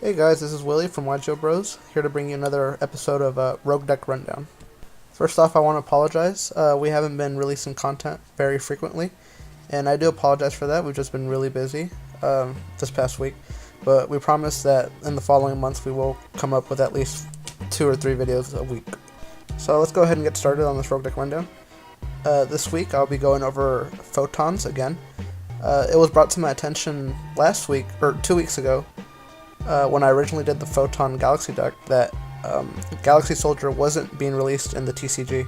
Hey guys, this is Willie from YGOBROS, here to bring you another episode of Rogue Deck Rundown. First off, I want to apologize. We haven't been releasing content very frequently, and I do apologize for that. We've just been really busy this past week, but we promise that in the following months we will come up with at least 2 or 3 videos a week. So let's go ahead and get started on this Rogue Deck Rundown. This week I'll be going over photons again. It was brought to my attention last week, or 2 weeks ago, when I originally did the Photon Galaxy deck, that Galaxy Soldier wasn't being released in the TCG,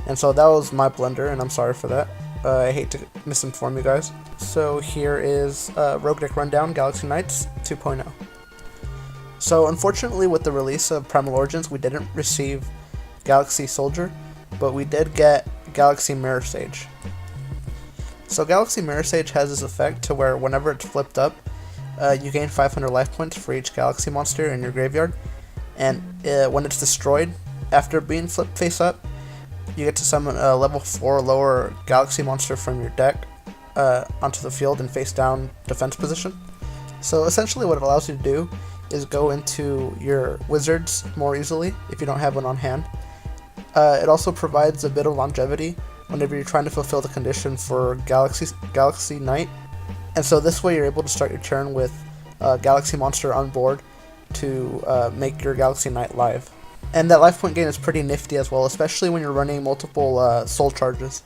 and so that was my blunder, and I'm sorry for that. I hate to misinform you guys. So here is Rogue Deck Rundown Galaxy Knights 2.0. So unfortunately, with the release of Primal Origins, we didn't receive Galaxy Soldier, but we did get Galaxy Mirror Sage. So Galaxy Mirror Sage has this effect to where whenever it's flipped up, you gain 500 life points for each Galaxy monster in your graveyard, and when it's destroyed, after being flipped face up, you get to summon a level 4 or lower Galaxy monster from your deck onto the field in face down defense position. So essentially what it allows you to do is go into your wizards more easily if you don't have one on hand. It also provides a bit of longevity whenever you're trying to fulfill the condition for Galaxy Knight. And so this way you're able to start your turn with Galaxy Monster on board to make your Galaxy Knight live. And that life point gain is pretty nifty as well, especially when you're running multiple soul charges.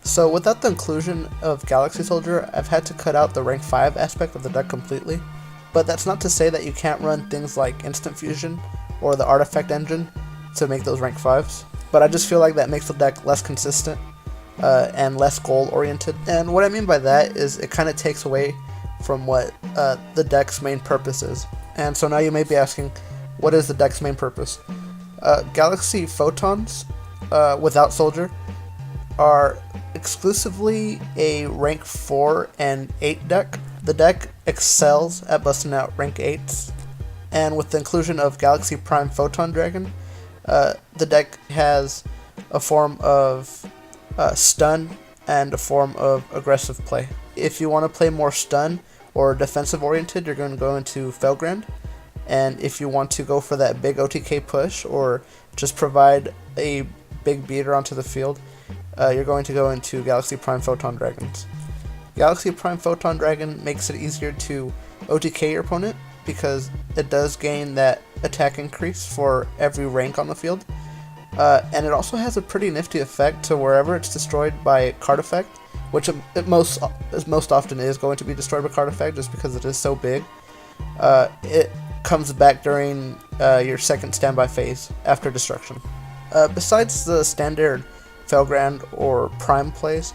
So without the inclusion of Galaxy Soldier, I've had to cut out the rank 5 aspect of the deck completely. But that's not to say that you can't run things like Instant Fusion or the Artifact Engine to make those rank 5s. But I just feel like that makes the deck less consistent and less goal-oriented. And what I mean by that is it kind of takes away from what the deck's main purpose is. And so now you may be asking, what is the deck's main purpose? Galaxy Photons, without Soldier, are exclusively a rank 4 and 8 deck. The deck excels at busting out rank 8s, and with the inclusion of Galaxy Prime Photon Dragon, the deck has a form of stun and a form of aggressive play. If you want to play more stun or defensive oriented, you're going to go into Felgrand, and if you want to go for that big OTK push or just provide a big beater onto the field, you're going to go into Galaxy Prime Photon Dragons. Galaxy Prime Photon Dragon makes it easier to OTK your opponent because it does gain that attack increase for every rank on the field. And it also has a pretty nifty effect to wherever it's destroyed by card effect, which it most often is going to be destroyed by card effect just because it is so big. It comes back during your second standby phase after destruction. Besides the standard Felgrand or Prime plays,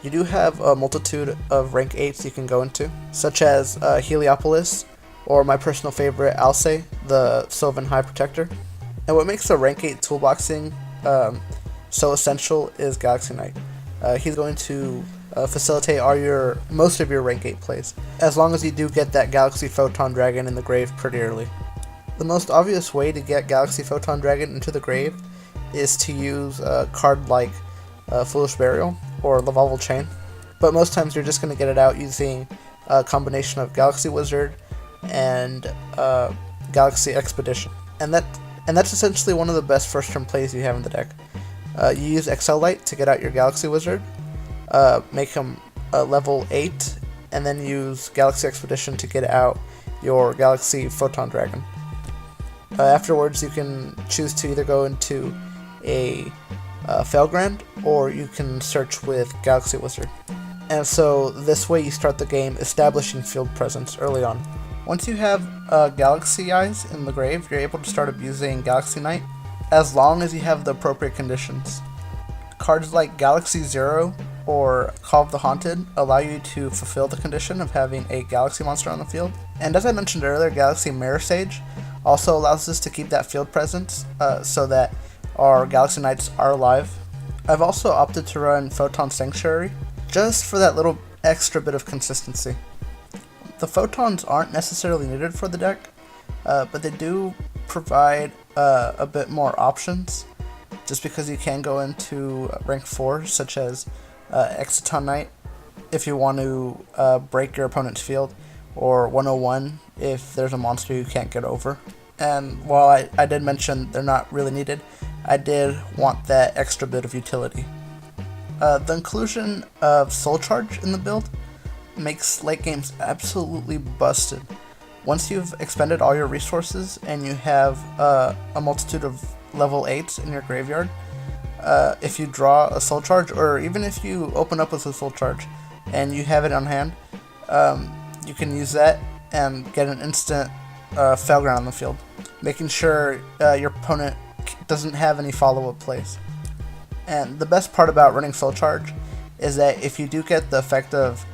you do have a multitude of rank 8s you can go into, such as Heliopolis, or my personal favorite, Alcei, the Sylvan High Protector. And what makes the rank 8 toolboxing so essential is Galaxy Knight. He's going to facilitate most of your rank 8 plays, as long as you do get that Galaxy Photon Dragon in the grave pretty early. The most obvious way to get Galaxy Photon Dragon into the grave is to use a card like Foolish Burial or Lavalval Chain, but most times you're just going to get it out using a combination of Galaxy Wizard and Galaxy Expedition. And that's essentially one of the best first turn plays you have in the deck. You use Excel Light to get out your Galaxy Wizard, make him level 8, and then use Galaxy Expedition to get out your Galaxy Photon Dragon. Afterwards, you can choose to either go into a Felgrand, or you can search with Galaxy Wizard. And so this way you start the game establishing field presence early on. Once you have Galaxy Eyes in the grave, you're able to start abusing Galaxy Knight, as long as you have the appropriate conditions. Cards like Galaxy Zero or Call of the Haunted allow you to fulfill the condition of having a Galaxy monster on the field. And as I mentioned earlier, Galaxy Mirror Sage also allows us to keep that field presence so that our Galaxy Knights are alive. I've also opted to run Photon Sanctuary, just for that little extra bit of consistency. The photons aren't necessarily needed for the deck, but they do provide a bit more options, just because you can go into rank 4, such as Exciton Knight, if you want to break your opponent's field, or 101 if there's a monster you can't get over. And while I did mention they're not really needed, I did want that extra bit of utility. The inclusion of Soul Charge in the build makes late games absolutely busted. Once you've expended all your resources and you have a multitude of level 8s in your graveyard, if you draw a Soul Charge, or even if you open up with a Soul Charge and you have it on hand, you can use that and get an instant Failground on the field, making sure your opponent doesn't have any follow-up plays. And the best part about running Soul Charge is that if you do get the effect of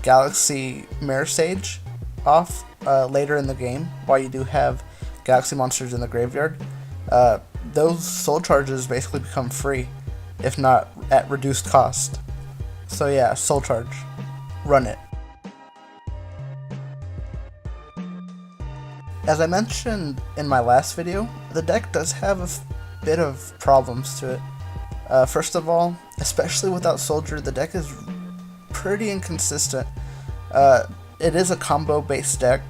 Galaxy Mirror Sage off later in the game, while you do have Galaxy monsters in the graveyard, those Soul Charges basically become free, if not at reduced cost. So yeah, Soul Charge. Run it. As I mentioned in my last video, the deck does have a bit of problems to it. First of all, especially without Soldier, the deck is pretty inconsistent. It is a combo based deck,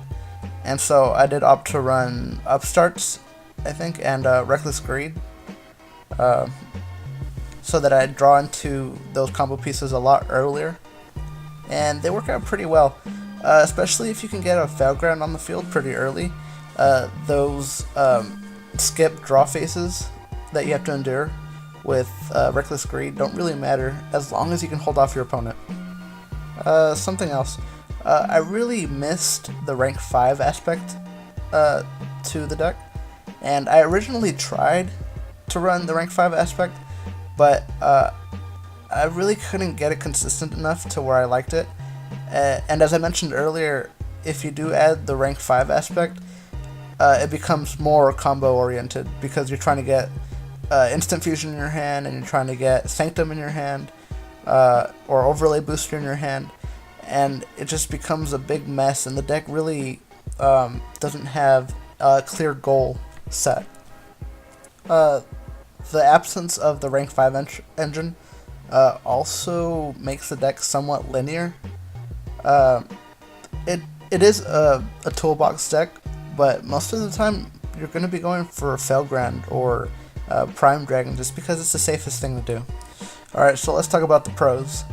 and so I did opt to run Upstarts, I think, and Reckless Greed, so that I draw into those combo pieces a lot earlier, and they work out pretty well, especially if you can get a Failground on the field pretty early. Those skip draw phases that you have to endure with Reckless Greed don't really matter as long as you can hold off your opponent. Something else. I really missed the rank 5 aspect to the deck, and I originally tried to run the rank 5 aspect, but I really couldn't get it consistent enough to where I liked it. And as I mentioned earlier, if you do add the rank 5 aspect, it becomes more combo oriented because you're trying to get Instant Fusion in your hand, and you're trying to get Sanctum in your hand, or Overlay Booster in your hand, and it just becomes a big mess, and the deck really doesn't have a clear goal set. The absence of the rank 5 engine also makes the deck somewhat linear. It is a toolbox deck, but most of the time you're going to be going for Failground or Prime Dragon just because it's the safest thing to do. Alright, so let's talk about the pros.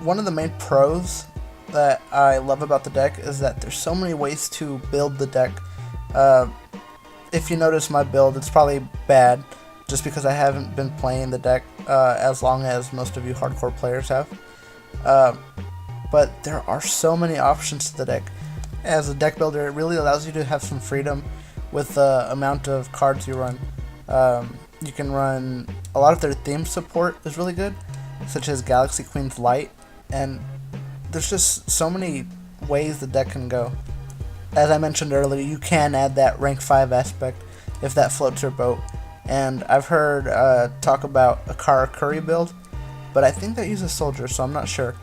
One of the main pros that I love about the deck is that there's so many ways to build the deck. If you notice my build, it's probably bad just because I haven't been playing the deck as long as most of you hardcore players have. But there are so many options to the deck. As a deck builder, it really allows you to have some freedom with the amount of cards you run. You can run a lot of their theme support is really good, such as Galaxy Queen's Light, and there's just so many ways the deck can go. As I mentioned earlier, you can add that rank 5 aspect if that floats your boat, and I've heard talk about a Karakuri build, but I think that uses Soldier, so I'm not sure.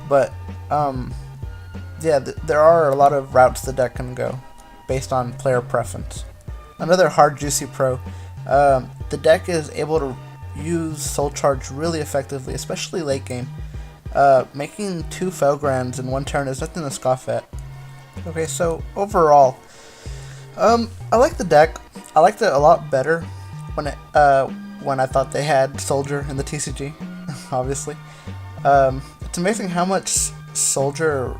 But yeah, there are a lot of routes the deck can go based on player preference. Another hard juicy pro, the deck is able to use Soul Charge really effectively, especially late game. Making 2 Failgrounds in one turn is nothing to scoff at. Okay, so overall, I like the deck. I liked it a lot better when I thought they had Soldier in the TCG, obviously. It's amazing how much Soldier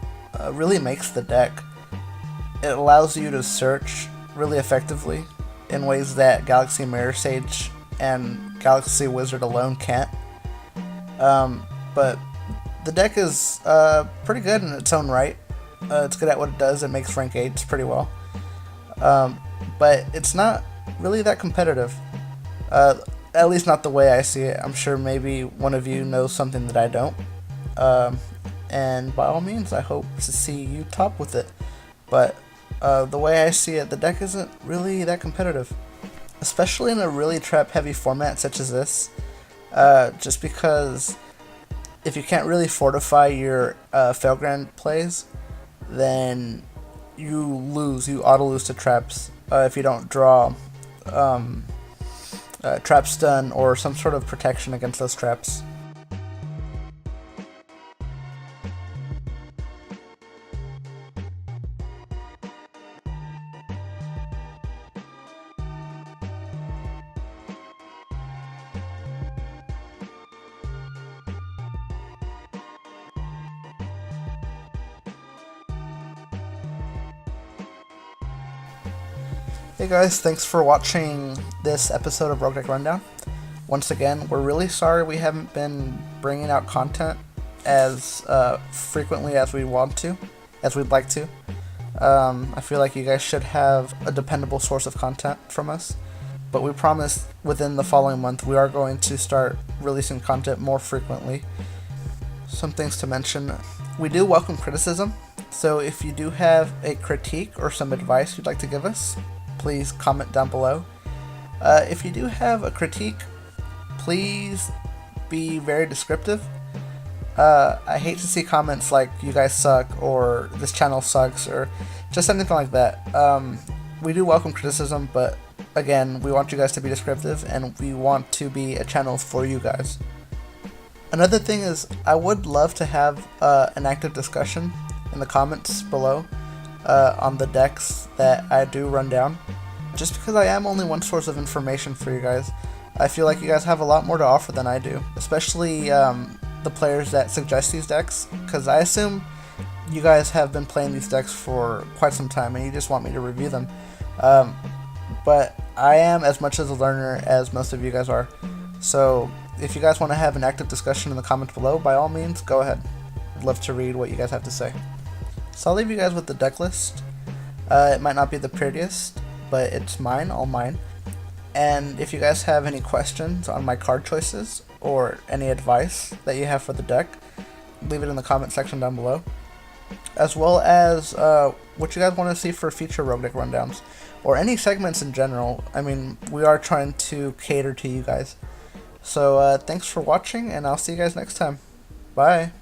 really makes the deck. It allows you to search really effectively in ways that Galaxy Mirror Sage and Galaxy Wizard alone can't. But the deck is pretty good in its own right. It's good at what it does. It makes rank 8s pretty well. But it's not really that competitive. At least not the way I see it. I'm sure maybe one of you knows something that I don't. And by all means, I hope to see you top with it. But the way I see it, the deck isn't really that competitive. Especially in a really trap-heavy format such as this. Just because if you can't really fortify your Failground plays, then you auto-lose to traps if you don't draw trap stun or some sort of protection against those traps. Hey guys, thanks for watching this episode of Rogue Deck Rundown. Once again, we're really sorry we haven't been bringing out content as frequently as we want to, as we'd like to. I feel like you guys should have a dependable source of content from us, but we promise within the following month we are going to start releasing content more frequently. Some things to mention: we do welcome criticism, so if you do have a critique or some advice you'd like to give us, please comment down below. If you do have a critique, please be very descriptive. I hate to see comments like "you guys suck" or "this channel sucks" or just anything like that. We do welcome criticism, but again, we want you guys to be descriptive and we want to be a channel for you guys. Another thing is, I would love to have an active discussion in the comments below on the decks that I do run down. Just because I am only one source of information for you guys, I feel like you guys have a lot more to offer than I do, especially the players that suggest these decks, because I assume you guys have been playing these decks for quite some time and you just want me to review them. But I am as much as a learner as most of you guys are, so if you guys want to have an active discussion in the comments below, by all means, go ahead. I'd love to read what you guys have to say. So I'll leave you guys with the deck list. It might not be the prettiest, but it's mine, all mine. And if you guys have any questions on my card choices or any advice that you have for the deck, leave it in the comment section down below. As well as what you guys want to see for future Rogue Deck rundowns, or any segments in general. I mean, we are trying to cater to you guys. So thanks for watching, and I'll see you guys next time. Bye.